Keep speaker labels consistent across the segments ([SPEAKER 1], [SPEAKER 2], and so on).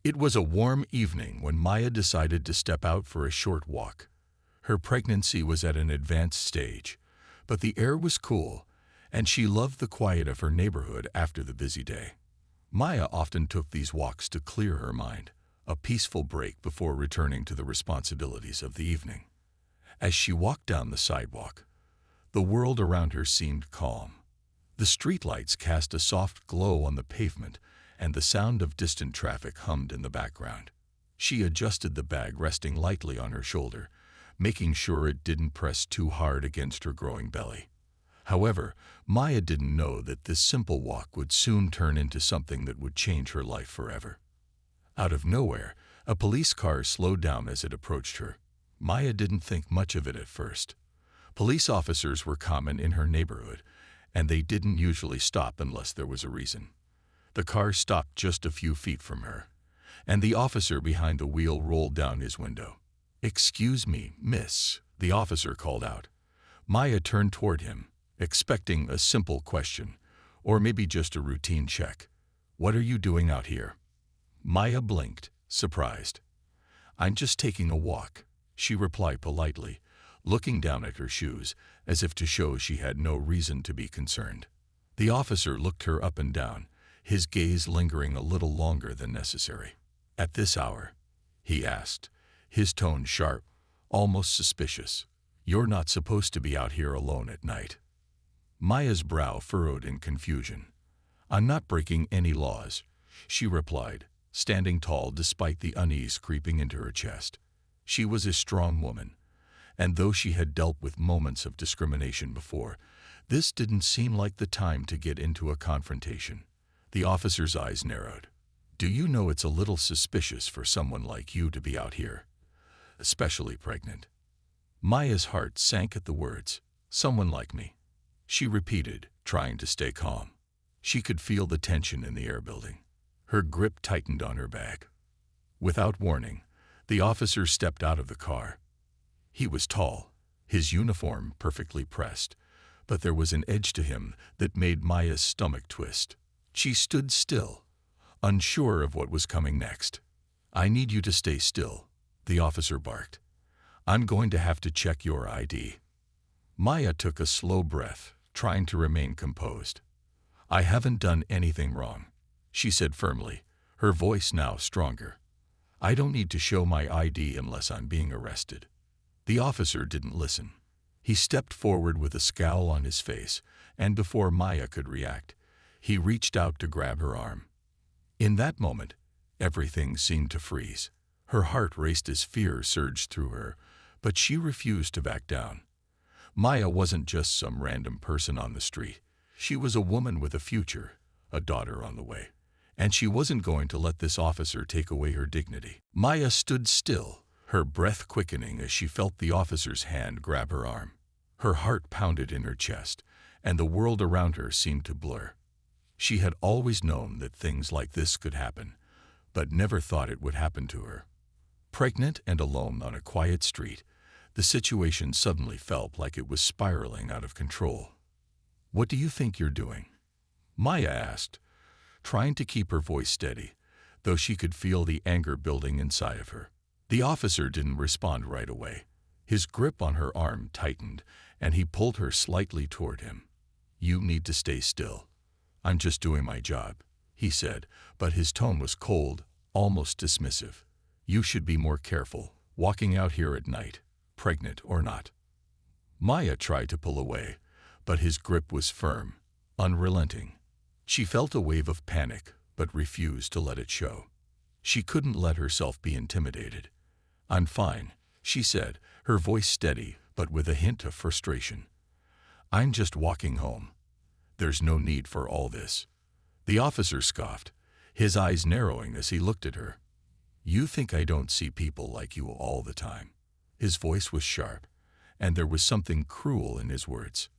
[SPEAKER 1] It was a warm evening when Maya decided to step out for a short walk. Her pregnancy was at an advanced stage, but the air was cool, and she loved the quiet of her neighborhood after the busy day. Maya often took these walks to clear her mind, a peaceful break before returning to the responsibilities of the evening. As she walked down the sidewalk, the world around her seemed calm. The streetlights cast a soft glow on the pavement, and the sound of distant traffic hummed in the background. She adjusted the bag resting lightly on her shoulder, making sure it didn't press too hard against her growing belly. However, Maya didn't know that this simple walk would soon turn into something that would change her life forever. Out of nowhere, a police car slowed down as it approached her. Maya didn't think much of it at first. Police officers were common in her neighborhood, and they didn't usually stop unless there was a reason. The car stopped just a few feet from her, and the officer behind the wheel rolled down his window. "Excuse me, miss," the officer called out. Maya turned toward him, expecting a simple question, or maybe just a routine check. "What are you doing out here?" Maya blinked, surprised. "I'm just taking a walk," she replied politely, looking down at her shoes as if to show she had no reason to be concerned. The officer looked her up and down, his gaze lingering a little longer than necessary. "At this hour?" he asked, his tone sharp, almost suspicious. "You're not supposed to be out here alone at night." Maya's brow furrowed in confusion. "I'm not breaking any laws," she replied, standing tall despite the unease creeping into her chest. She was a strong woman, and though she had dealt with moments of discrimination before, this didn't seem like the time to get into a confrontation. The officer's eyes narrowed. "Do you know it's a little suspicious for someone like you to be out here, especially pregnant?" Maya's heart sank at the words, "Someone like me," she repeated, trying to stay calm. She could feel the tension in the air building. Her grip tightened on her bag. Without warning, the officer stepped out of the car. He was tall, his uniform perfectly pressed, but there was an edge to him that made Maya's stomach twist. She stood still, unsure of what was coming next. "I need you to stay still," the officer barked. "I'm going to have to check your ID." Maya took a slow breath, trying to remain composed. "I haven't done anything wrong," she said firmly, her voice now stronger. "I don't need to show my ID unless I'm being arrested." The officer didn't listen. He stepped forward with a scowl on his face, and before Maya could react, he reached out to grab her arm. In that moment, everything seemed to freeze. Her heart raced as fear surged through her, but she refused to back down. Maya wasn't just some random person on the street. She was a woman with a future, a daughter on the way, and she wasn't going to let this officer take away her dignity. Maya stood still, her breath quickening as she felt the officer's hand grab her arm. Her heart pounded in her chest, and the world around her seemed to blur. She had always known that things like this could happen, but never thought it would happen to her. Pregnant and alone on a quiet street, the situation suddenly felt like it was spiraling out of control. "What do you think you're doing?" Maya asked, trying to keep her voice steady, though she could feel the anger building inside of her. The officer didn't respond right away. His grip on her arm tightened, and he pulled her slightly toward him. "You need to stay still. I'm just doing my job," he said, but his tone was cold, almost dismissive. "You should be more careful, walking out here at night, pregnant or not." Maya tried to pull away, but his grip was firm, unrelenting. She felt a wave of panic, but refused to let it show. She couldn't let herself be intimidated. "I'm fine," she said, her voice steady, but with a hint of frustration. "I'm just walking home. There's no need for all this." The officer scoffed, his eyes narrowing as he looked at her. "You think I don't see people like you all the time?" His voice was sharp, and there was something cruel in his words.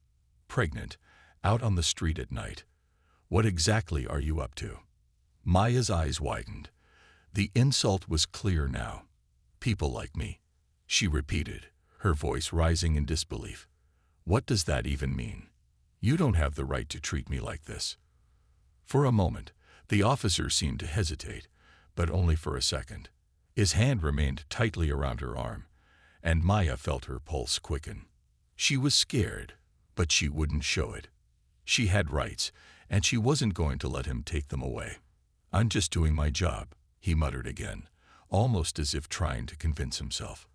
[SPEAKER 1] "Pregnant, out on the street at night. What exactly are you up to?" Maya's eyes widened. The insult was clear now. "People like me," she repeated, her voice rising in disbelief. "What does that even mean? You don't have the right to treat me like this." For a moment, the officer seemed to hesitate, but only for a second. His hand remained tightly around her arm, and Maya felt her pulse quicken. She was scared, but she wouldn't show it. She had rights, and she wasn't going to let him take them away. "I'm just doing my job," he muttered again, almost as if trying to convince himself.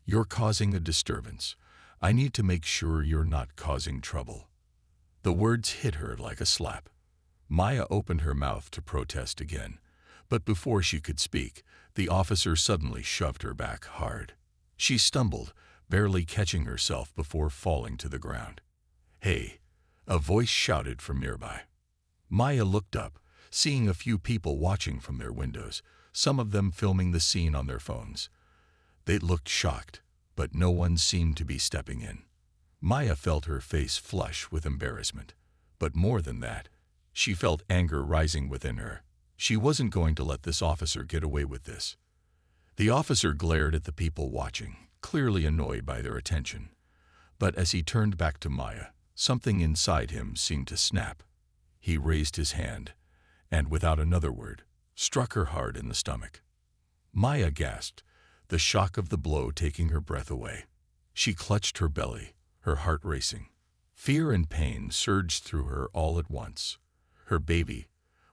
[SPEAKER 1] "You're causing a disturbance. I need to make sure you're not causing trouble." The words hit her like a slap. Maya opened her mouth to protest again, but before she could speak, the officer suddenly shoved her back hard. She stumbled, barely catching herself before falling to the ground. "Hey!" a voice shouted from nearby. Maya looked up, seeing a few people watching from their windows, some of them filming the scene on their phones. They looked shocked, but no one seemed to be stepping in. Maya felt her face flush with embarrassment, but more than that, she felt anger rising within her. She wasn't going to let this officer get away with this. The officer glared at the people watching, clearly annoyed by their attention. But as he turned back to Maya, something inside him seemed to snap. He raised his hand, and without another word, struck her hard in the stomach. Maya gasped, the shock of the blow taking her breath away. She clutched her belly, her heart racing. Fear and pain surged through her all at once. Her baby.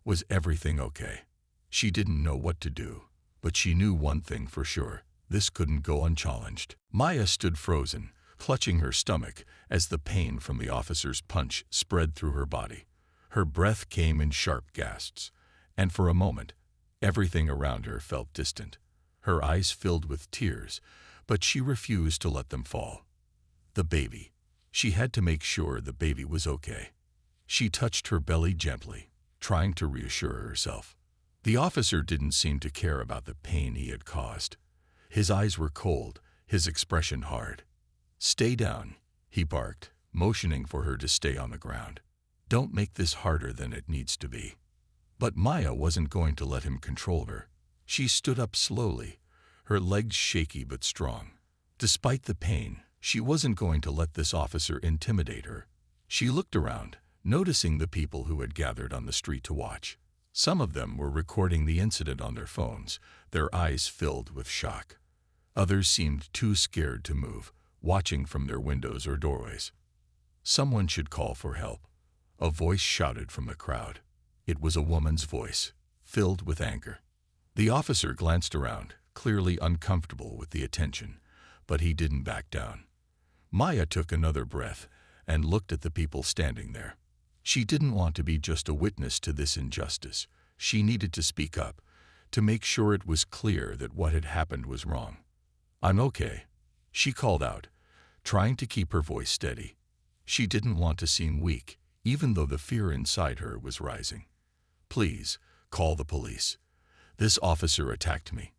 [SPEAKER 1] Was everything okay? She didn't know what to do, but she knew one thing for sure. This couldn't go unchallenged. Maya stood frozen, clutching her stomach as the pain from the officer's punch spread through her body. Her breath came in sharp gasps, and for a moment, everything around her felt distant. Her eyes filled with tears, but she refused to let them fall. The baby. She had to make sure the baby was okay. She touched her belly gently, trying to reassure herself. The officer didn't seem to care about the pain he had caused. His eyes were cold, his expression hard. "Stay down," he barked, motioning for her to stay on the ground. "Don't make this harder than it needs to be." But Maya wasn't going to let him control her. She stood up slowly, her legs shaky but strong. Despite the pain, she wasn't going to let this officer intimidate her. She looked around, noticing the people who had gathered on the street to watch. Some of them were recording the incident on their phones, their eyes filled with shock. Others seemed too scared to move, watching from their windows or doorways. "Someone should call for help," a voice shouted from the crowd. It was a woman's voice, filled with anger. The officer glanced around, clearly uncomfortable with the attention, but he didn't back down. Maya took another breath and looked at the people standing there. She didn't want to be just a witness to this injustice. She needed to speak up, to make sure it was clear that what had happened was wrong. "I'm okay," she called out, trying to keep her voice steady. She didn't want to seem weak, even though the fear inside her was rising. "Please, call the police. This officer attacked me.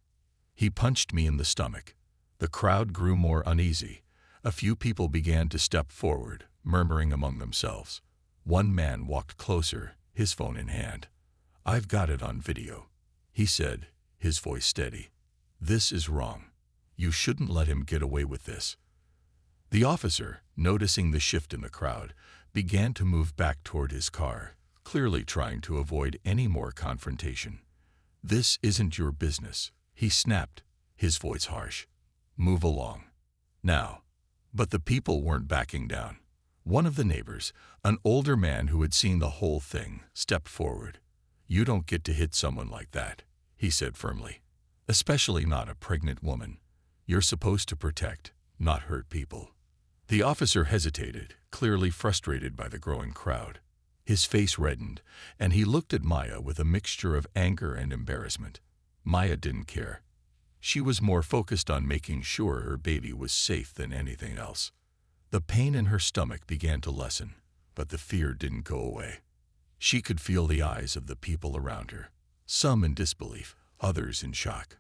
[SPEAKER 1] He punched me in the stomach." The crowd grew more uneasy. A few people began to step forward, murmuring among themselves. One man walked closer, his phone in hand. "I've got it on video," he said, his voice steady. "This is wrong. You shouldn't let him get away with this." The officer, noticing the shift in the crowd, began to move back toward his car, clearly trying to avoid any more confrontation. "This isn't your business," he snapped, his voice harsh. "Move along. Now." But the people weren't backing down. One of the neighbors, an older man who had seen the whole thing, stepped forward. "You don't get to hit someone like that," he said firmly. "Especially not a pregnant woman. You're supposed to protect, not hurt people." The officer hesitated, clearly frustrated by the growing crowd. His face reddened, and he looked at Maya with a mixture of anger and embarrassment. Maya didn't care. She was more focused on making sure her baby was safe than anything else. The pain in her stomach began to lessen, but the fear didn't go away. She could feel the eyes of the people around her, some in disbelief, others in shock.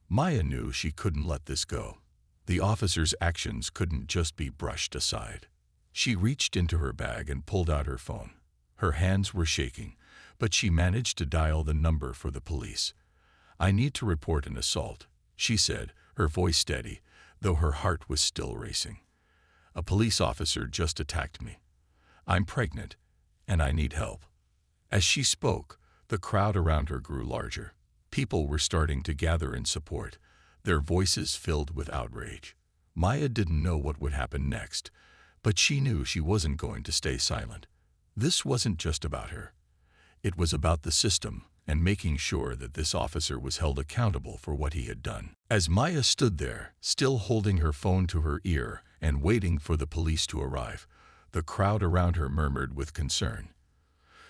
[SPEAKER 1] Maya knew she couldn't let this go. The officer's actions couldn't just be brushed aside. She reached into her bag and pulled out her phone. Her hands were shaking, but she managed to dial the number for the police. "I need to report an assault," she said, her voice steady, though her heart was still racing. "A police officer just attacked me. I'm pregnant, and I need help." As she spoke, the crowd around her grew larger. People were starting to gather in support, their voices filled with outrage. Maya didn't know what would happen next, but she knew she wasn't going to stay silent. This wasn't just about her. It was about the system and making sure that this officer was held accountable for what he had done. As Maya stood there, still holding her phone to her ear and waiting for the police to arrive, the crowd around her murmured with concern.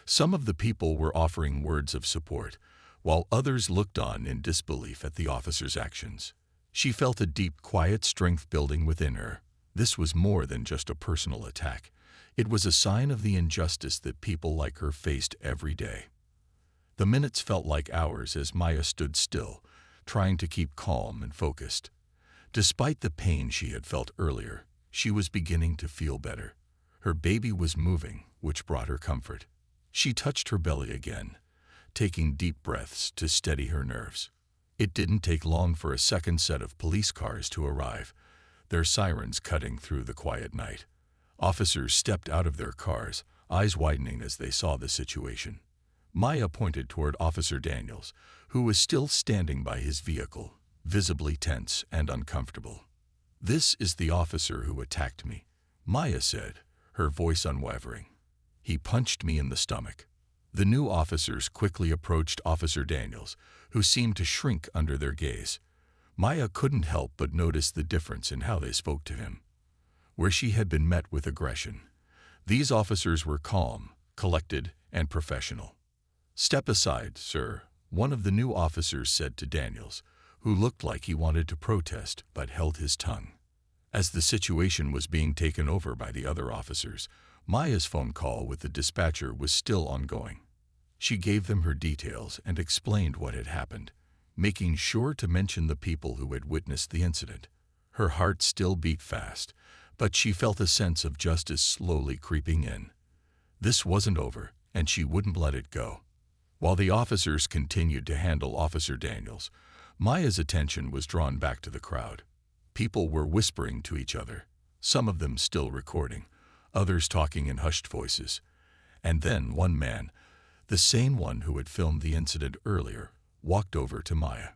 [SPEAKER 1] Some of the people were offering words of support, while others looked on in disbelief at the officer's actions. She felt a deep, quiet strength building within her. This was more than just a personal attack. It was a sign of the injustice that people like her faced every day. The minutes felt like hours as Maya stood still, trying to keep calm and focused. Despite the pain she had felt earlier, she was beginning to feel better. Her baby was moving, which brought her comfort. She touched her belly again, taking deep breaths to steady her nerves. It didn't take long for a second set of police cars to arrive, their sirens cutting through the quiet night. Officers stepped out of their cars, eyes widening as they saw the situation. Maya pointed toward Officer Daniels, who was still standing by his vehicle, visibly tense and uncomfortable. "This is the officer who attacked me," Maya said, her voice unwavering. "He punched me in the stomach." The new officers quickly approached Officer Daniels, who seemed to shrink under their gaze. Maya couldn't help but notice the difference in how they spoke to him. Where she had been met with aggression, these officers were calm, collected, and professional. "Step aside, sir," one of the new officers said to Daniels, who looked like he wanted to protest but held his tongue. As the situation was being taken over by the other officers, Maya's phone call with the dispatcher was still ongoing. She gave them her details and explained what had happened, making sure to mention the people who had witnessed the incident. Her heart still beat fast, but she felt a sense of justice slowly creeping in. This wasn't over, and she wouldn't let it go. While the officers continued to handle Officer Daniels, Maya's attention was drawn back to the crowd. People were whispering to each other, some of them still recording, others talking in hushed voices. And then one man, the same one who had filmed the incident earlier, walked over to Maya.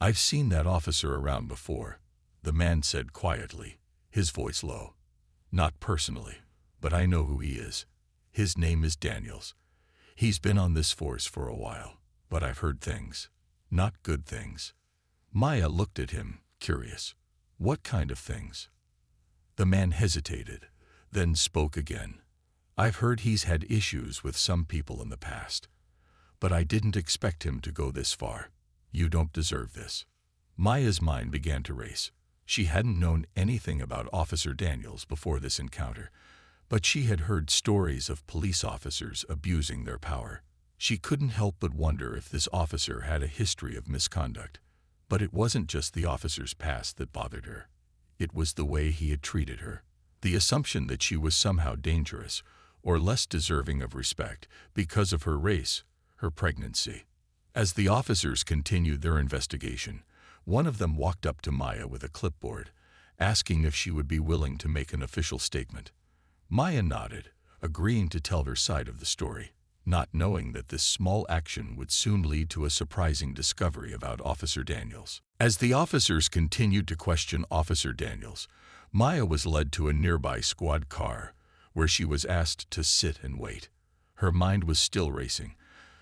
[SPEAKER 1] "I've seen that officer around before," the man said quietly, his voice low. "Not personally, but I know who he is. His name is Daniels. He's been on this force for a while, but I've heard things. Not good things." Maya looked at him, curious. "What kind of things?" The man hesitated, then spoke again. "I've heard he's had issues with some people in the past, but I didn't expect him to go this far. You don't deserve this." Maya's mind began to race. She hadn't known anything about Officer Daniels before this encounter, but she had heard stories of police officers abusing their power. She couldn't help but wonder if this officer had a history of misconduct. But it wasn't just the officer's past that bothered her. It was the way he had treated her. The assumption that she was somehow dangerous or less deserving of respect because of her race, her pregnancy. As the officers continued their investigation, one of them walked up to Maya with a clipboard, asking if she would be willing to make an official statement. Maya nodded, agreeing to tell her side of the story, not knowing that this small action would soon lead to a surprising discovery about Officer Daniels. As the officers continued to question Officer Daniels, Maya was led to a nearby squad car, where she was asked to sit and wait. Her mind was still racing,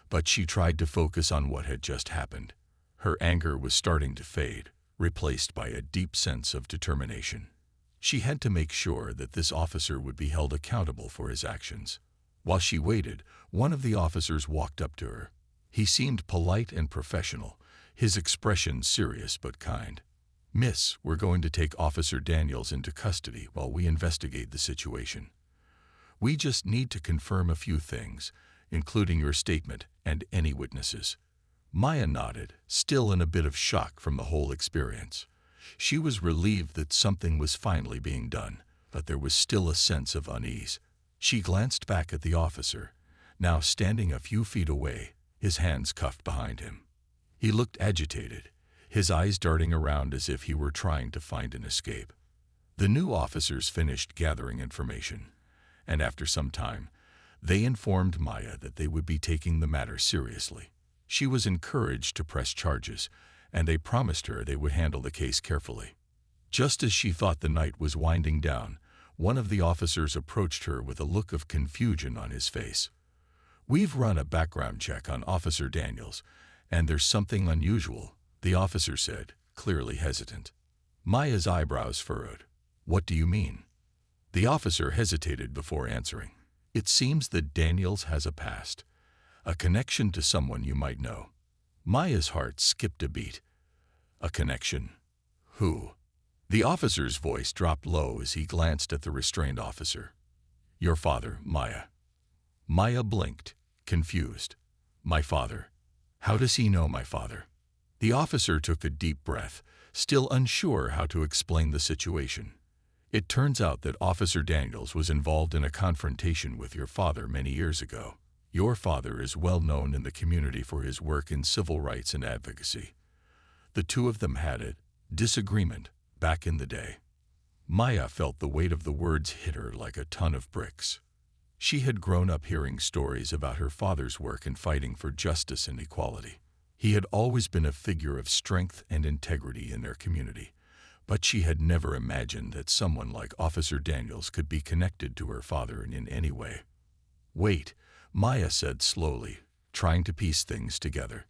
[SPEAKER 1] but she tried to focus on what had just happened. Her anger was starting to fade, replaced by a deep sense of determination. She had to make sure that this officer would be held accountable for his actions. While she waited, one of the officers walked up to her. He seemed polite and professional, his expression serious but kind. "Miss, we're going to take Officer Daniels into custody while we investigate the situation. We just need to confirm a few things, including your statement and any witnesses." Maya nodded, still in a bit of shock from the whole experience. She was relieved that something was finally being done, but there was still a sense of unease. She glanced back at the officer, now standing a few feet away, his hands cuffed behind him. He looked agitated, his eyes darting around as if he were trying to find an escape. The new officers finished gathering information, and after some time, they informed Maya that they would be taking the matter seriously. She was encouraged to press charges, and they promised her they would handle the case carefully. Just as she thought the night was winding down, one of the officers approached her with a look of confusion on his face. "We've run a background check on Officer Daniels, and there's something unusual," the officer said, clearly hesitant. Maya's eyebrows furrowed. "What do you mean?" The officer hesitated before answering. "It seems that Daniels has a past, a connection to someone you might know." Maya's heart skipped a beat. "A connection? Who?" The officer's voice dropped low as he glanced at the restrained officer. "Your father, Maya." Maya blinked, confused. "My father? How does he know my father?" The officer took a deep breath, still unsure how to explain the situation. "It turns out that Officer Daniels was involved in a confrontation with your father many years ago. Your father is well known in the community for his work in civil rights and advocacy. The two of them had a disagreement back in the day." Maya felt the weight of the words hit her like a ton of bricks. She had grown up hearing stories about her father's work in fighting for justice and equality. He had always been a figure of strength and integrity in their community, but she had never imagined that someone like Officer Daniels could be connected to her father in any way. "Wait," Maya said slowly, trying to piece things together.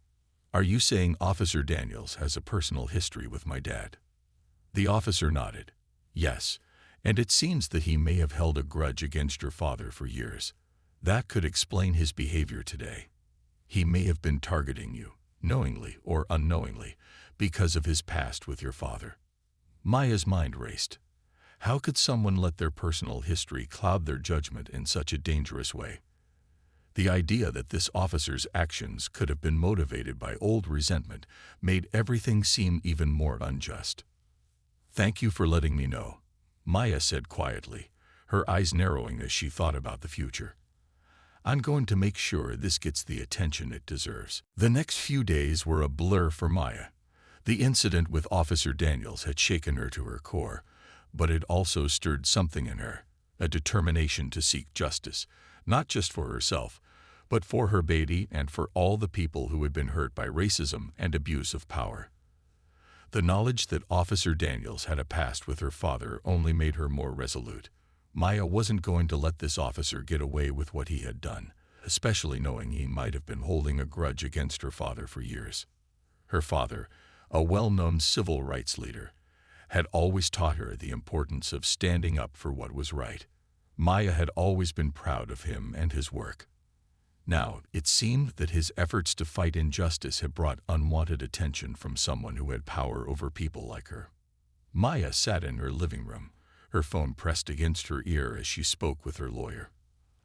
[SPEAKER 1] "Are you saying Officer Daniels has a personal history with my dad?" The officer nodded. "Yes, and it seems that he may have held a grudge against your father for years. That could explain his behavior today. He may have been targeting you, knowingly or unknowingly, because of his past with your father." Maya's mind raced. How could someone let their personal history cloud their judgment in such a dangerous way? The idea that this officer's actions could have been motivated by old resentment made everything seem even more unjust. "Thank you for letting me know," Maya said quietly, her eyes narrowing as she thought about the future. "I'm going to make sure this gets the attention it deserves." The next few days were a blur for Maya. The incident with Officer Daniels had shaken her to her core, but it also stirred something in her, a determination to seek justice, not just for herself, but for her baby and for all the people who had been hurt by racism and abuse of power. The knowledge that Officer Daniels had a past with her father only made her more resolute. Maya wasn't going to let this officer get away with what he had done, especially knowing he might have been holding a grudge against her father for years. Her father, a well-known civil rights leader, had always taught her the importance of standing up for what was right. Maya had always been proud of him and his work. Now, it seemed that his efforts to fight injustice had brought unwanted attention from someone who had power over people like her. Maya sat in her living room, her phone pressed against her ear as she spoke with her lawyer.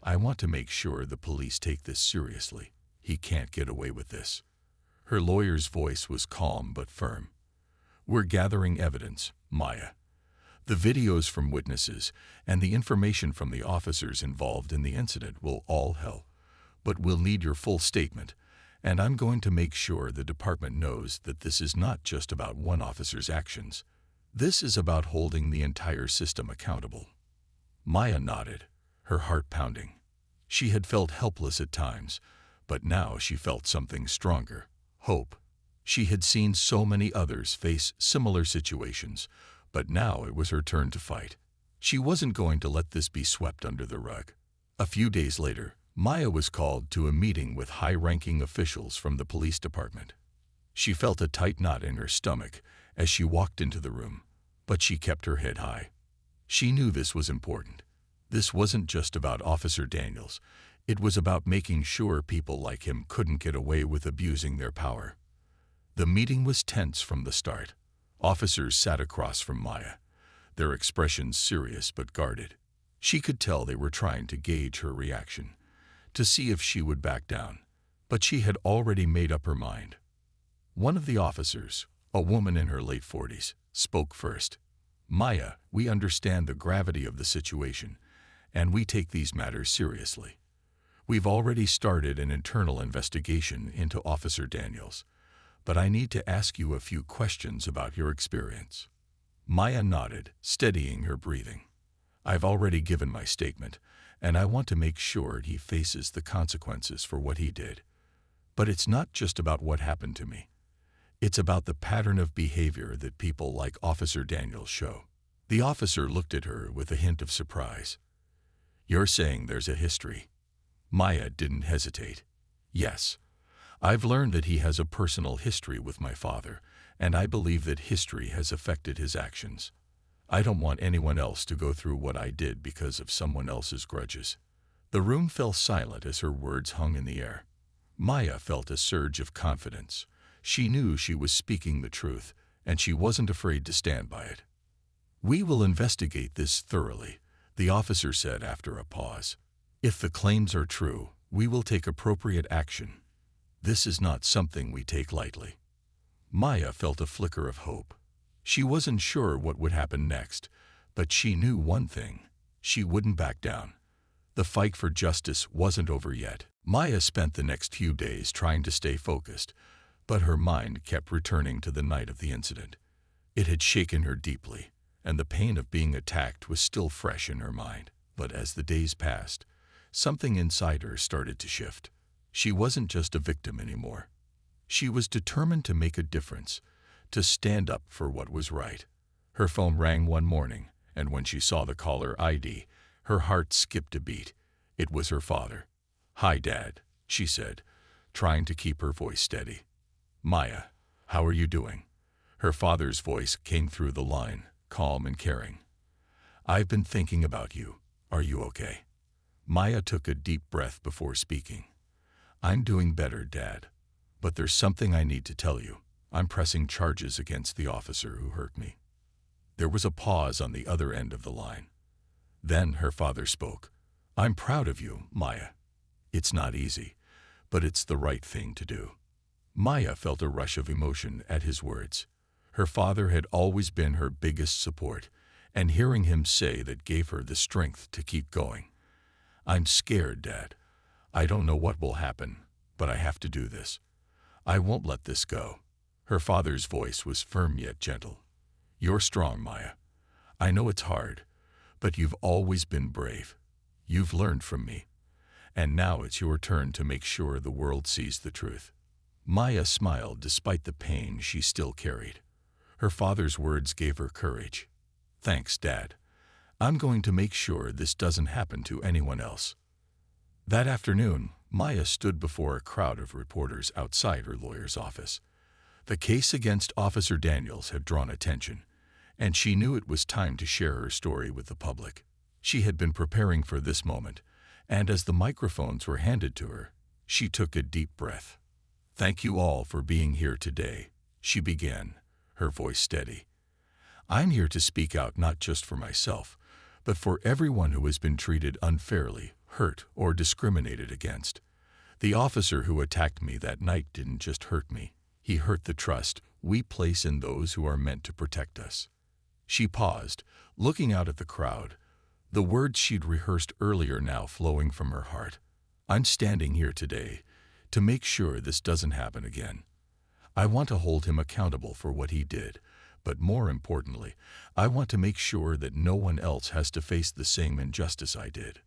[SPEAKER 1] "I want to make sure the police take this seriously. He can't get away with this." Her lawyer's voice was calm but firm. "We're gathering evidence, Maya. The videos from witnesses and the information from the officers involved in the incident will all help. But we'll need your full statement, and I'm going to make sure the department knows that this is not just about one officer's actions. This is about holding the entire system accountable." Maya nodded, her heart pounding. She had felt helpless at times, but now she felt something stronger, hope. She had seen so many others face similar situations, but now it was her turn to fight. She wasn't going to let this be swept under the rug. A few days later, Maya was called to a meeting with high-ranking officials from the police department. She felt a tight knot in her stomach as she walked into the room, but she kept her head high. She knew this was important. This wasn't just about Officer Daniels. It was about making sure people like him couldn't get away with abusing their power. The meeting was tense from the start. Officers sat across from Maya, their expressions serious but guarded. She could tell they were trying to gauge her reaction, to see if she would back down, but she had already made up her mind. One of the officers, a woman in her late 40s, spoke first. "Maya, we understand the gravity of the situation, and we take these matters seriously. We've already started an internal investigation into Officer Daniels, but I need to ask you a few questions about your experience." Maya nodded, steadying her breathing. "I've already given my statement, and I want to make sure he faces the consequences for what he did. But it's not just about what happened to me. It's about the pattern of behavior that people like Officer Daniels show. The officer looked at her with a hint of surprise. You're saying there's a history? Maya didn't hesitate. Yes. I've learned that he has a personal history with my father, and I believe that history has affected his actions. I don't want anyone else to go through what I did because of someone else's grudges. The room fell silent as her words hung in the air. Maya felt a surge of confidence. She knew she was speaking the truth, and she wasn't afraid to stand by it. We will investigate this thoroughly, the officer said after a pause. If the claims are true, we will take appropriate action. This is not something we take lightly. Maya felt a flicker of hope. She wasn't sure what would happen next, but she knew one thing. She wouldn't back down. The fight for justice wasn't over yet. Maya spent the next few days trying to stay focused, but her mind kept returning to the night of the incident. It had shaken her deeply, and the pain of being attacked was still fresh in her mind. But as the days passed, something inside her started to shift. She wasn't just a victim anymore. She was determined to make a difference, to stand up for what was right. Her phone rang one morning, and when she saw the caller ID, her heart skipped a beat. It was her father. "Hi, Dad," she said, trying to keep her voice steady. "Maya, how are you doing?" Her father's voice came through the line, calm and caring. "I've been thinking about you. Are you okay?" Maya took a deep breath before speaking. "I'm doing better, Dad. But there's something I need to tell you. I'm pressing charges against the officer who hurt me." There was a pause on the other end of the line. Then her father spoke. "I'm proud of you, Maya. It's not easy, but it's the right thing to do." Maya felt a rush of emotion at his words. Her father had always been her biggest support, and hearing him say that gave her the strength to keep going. "I'm scared, Dad. I don't know what will happen, but I have to do this. I won't let this go." Her father's voice was firm yet gentle. "You're strong, Maya. I know it's hard, but you've always been brave. You've learned from me. And now it's your turn to make sure the world sees the truth." Maya smiled despite the pain she still carried. Her father's words gave her courage. "Thanks, Dad. I'm going to make sure this doesn't happen to anyone else." That afternoon, Maya stood before a crowd of reporters outside her lawyer's office. The case against Officer Daniels had drawn attention, and she knew it was time to share her story with the public. She had been preparing for this moment, and as the microphones were handed to her, she took a deep breath. "Thank you all for being here today," she began, her voice steady. "I'm here to speak out not just for myself, but for everyone who has been treated unfairly, hurt, or discriminated against. The officer who attacked me that night didn't just hurt me. He hurt the trust we place in those who are meant to protect us." She paused, looking out at the crowd, the words she'd rehearsed earlier now flowing from her heart. "I'm standing here today to make sure this doesn't happen again. I want to hold him accountable for what he did, but more importantly, I want to make sure that no one else has to face the same injustice I did."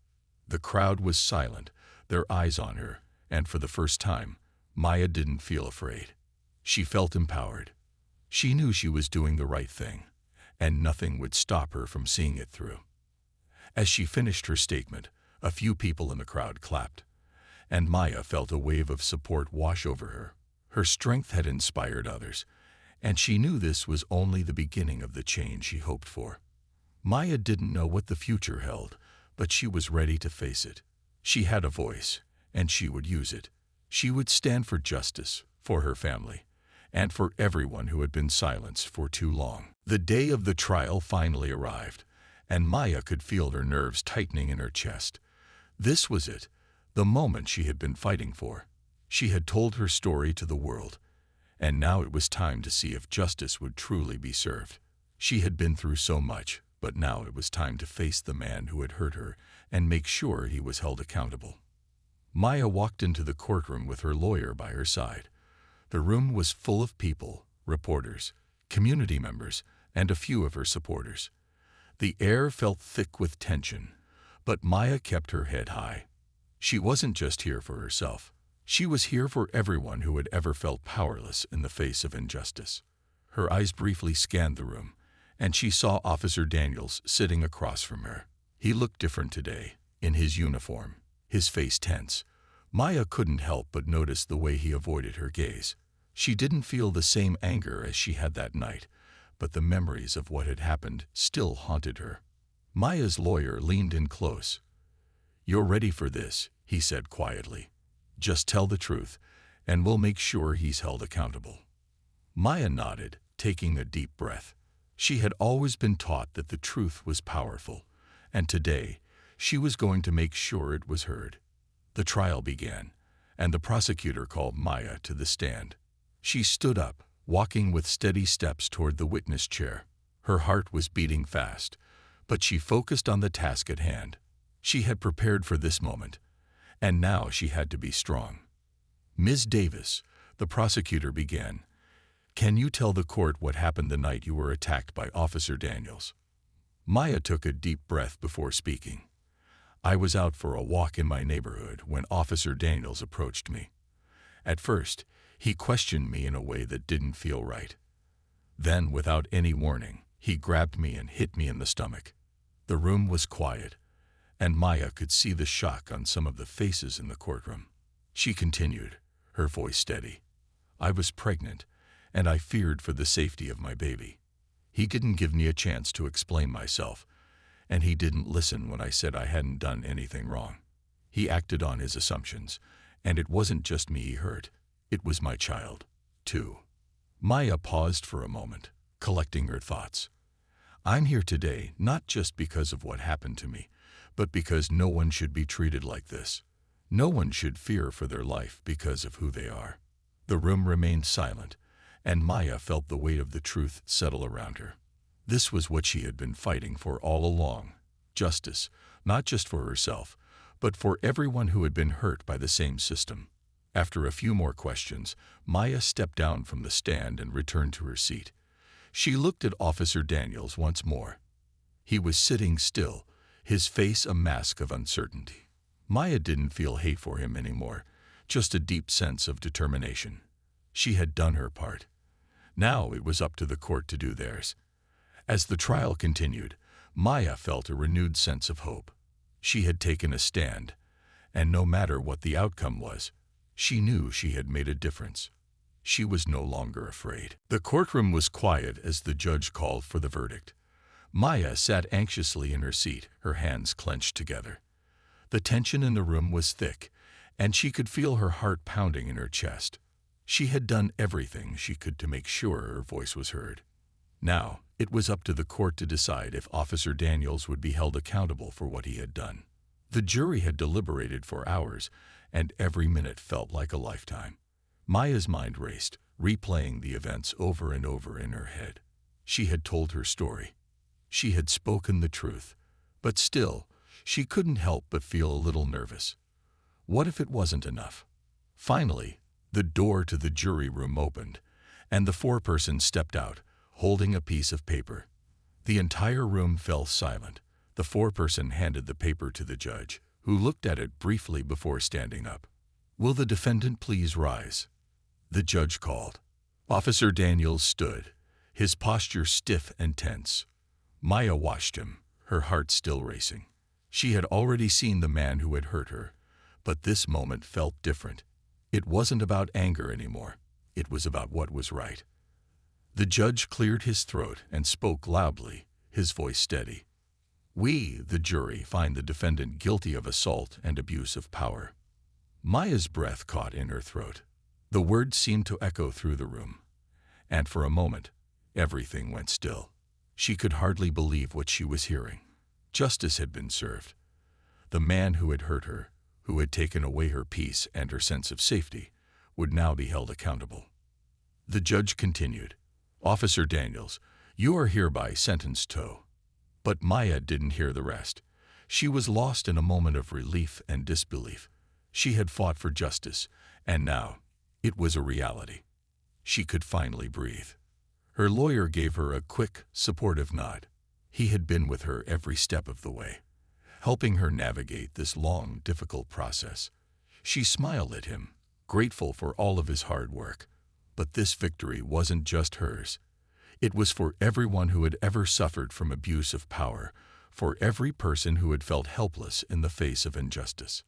[SPEAKER 1] The crowd was silent, their eyes on her, and for the first time, Maya didn't feel afraid. She felt empowered. She knew she was doing the right thing, and nothing would stop her from seeing it through. As she finished her statement, a few people in the crowd clapped, and Maya felt a wave of support wash over her. Her strength had inspired others, and she knew this was only the beginning of the change she hoped for. Maya didn't know what the future held, but she was ready to face it. She had a voice, and she would use it. She would stand for justice, for her family, and for everyone who had been silenced for too long. The day of the trial finally arrived, and Maya could feel her nerves tightening in her chest. This was it, the moment she had been fighting for. She had told her story to the world, and now it was time to see if justice would truly be served. She had been through so much, but now it was time to face the man who had hurt her and make sure he was held accountable. Maya walked into the courtroom with her lawyer by her side. The room was full of people, reporters, community members, and a few of her supporters. The air felt thick with tension, but Maya kept her head high. She wasn't just here for herself. She was here for everyone who had ever felt powerless in the face of injustice. Her eyes briefly scanned the room, and she saw Officer Daniels sitting across from her. He looked different today, in his uniform, his face tense. Maya couldn't help but notice the way he avoided her gaze. She didn't feel the same anger as she had that night, but the memories of what had happened still haunted her. Maya's lawyer leaned in close. "You're ready for this," he said quietly. "Just tell the truth, and we'll make sure he's held accountable." Maya nodded, taking a deep breath. She had always been taught that the truth was powerful, and today she was going to make sure it was heard. The trial began, and the prosecutor called Maya to the stand. She stood up, walking with steady steps toward the witness chair. Her heart was beating fast, but she focused on the task at hand. She had prepared for this moment, and now she had to be strong. "Ms. Davis," the prosecutor began, "can you tell the court what happened the night you were attacked by Officer Daniels?" Maya took a deep breath before speaking. "I was out for a walk in my neighborhood when Officer Daniels approached me. At first, he questioned me in a way that didn't feel right. Then, without any warning, he grabbed me and hit me in the stomach." The room was quiet, and Maya could see the shock on some of the faces in the courtroom. She continued, her voice steady. "I was pregnant, and I feared for the safety of my baby. He didn't give me a chance to explain myself, and he didn't listen when I said I hadn't done anything wrong. He acted on his assumptions, and it wasn't just me he hurt. It was my child, too." Maya paused for a moment, collecting her thoughts. "I'm here today not just because of what happened to me, but because no one should be treated like this. No one should fear for their life because of who they are." The room remained silent, and Maya felt the weight of the truth settle around her. This was what she had been fighting for all along. Justice, not just for herself, but for everyone who had been hurt by the same system. After a few more questions, Maya stepped down from the stand and returned to her seat. She looked at Officer Daniels once more. He was sitting still, his face a mask of uncertainty. Maya didn't feel hate for him anymore, just a deep sense of determination. She had done her part. Now it was up to the court to do theirs. As the trial continued, Maya felt a renewed sense of hope. She had taken a stand, and no matter what the outcome was, she knew she had made a difference. She was no longer afraid. The courtroom was quiet as the judge called for the verdict. Maya sat anxiously in her seat, her hands clenched together. The tension in the room was thick, and she could feel her heart pounding in her chest. She had done everything she could to make sure her voice was heard. Now, it was up to the court to decide if Officer Daniels would be held accountable for what he had done. The jury had deliberated for hours, and every minute felt like a lifetime. Maya's mind raced, replaying the events over and over in her head. She had told her story. She had spoken the truth. But still, she couldn't help but feel a little nervous. What if it wasn't enough? Finally, the door to the jury room opened, and the foreperson stepped out, holding a piece of paper. The entire room fell silent. The foreperson handed the paper to the judge, who looked at it briefly before standing up. "Will the defendant please rise?" The judge called. Officer Daniels stood, his posture stiff and tense. Maya watched him, her heart still racing. She had already seen the man who had hurt her, but this moment felt different. It wasn't about anger anymore. It was about what was right. The judge cleared his throat and spoke loudly, his voice steady. "We, the jury, find the defendant guilty of assault and abuse of power." Maya's breath caught in her throat. The words seemed to echo through the room, and for a moment, everything went still. She could hardly believe what she was hearing. Justice had been served. The man who had hurt her, who had taken away her peace and her sense of safety, would now be held accountable. The judge continued, "Officer Daniels, you are hereby sentenced to..." But Maya didn't hear the rest. She was lost in a moment of relief and disbelief. She had fought for justice, and now it was a reality. She could finally breathe. Her lawyer gave her a quick, supportive nod. He had been with her every step of the way, helping her navigate this long, difficult process. She smiled at him, grateful for all of his hard work. But this victory wasn't just hers. It was for everyone who had ever suffered from abuse of power, for every person who had felt helpless in the face of injustice.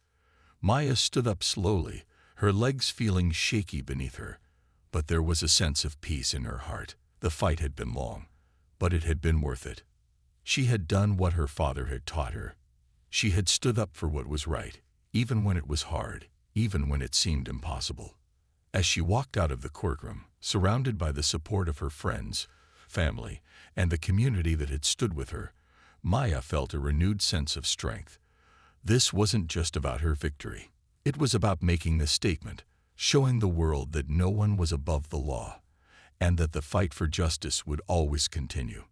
[SPEAKER 1] Maya stood up slowly, her legs feeling shaky beneath her. But there was a sense of peace in her heart. The fight had been long, but it had been worth it. She had done what her father had taught her. She had stood up for what was right, even when it was hard, even when it seemed impossible. As she walked out of the courtroom, surrounded by the support of her friends, family, and the community that had stood with her, Maya felt a renewed sense of strength. This wasn't just about her victory. It was about making the statement, showing the world that no one was above the law, and that the fight for justice would always continue.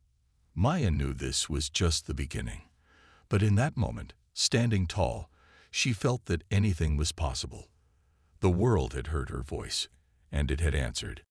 [SPEAKER 1] Maya knew this was just the beginning. But in that moment, standing tall, she felt that anything was possible. The world had heard her voice, and it had answered.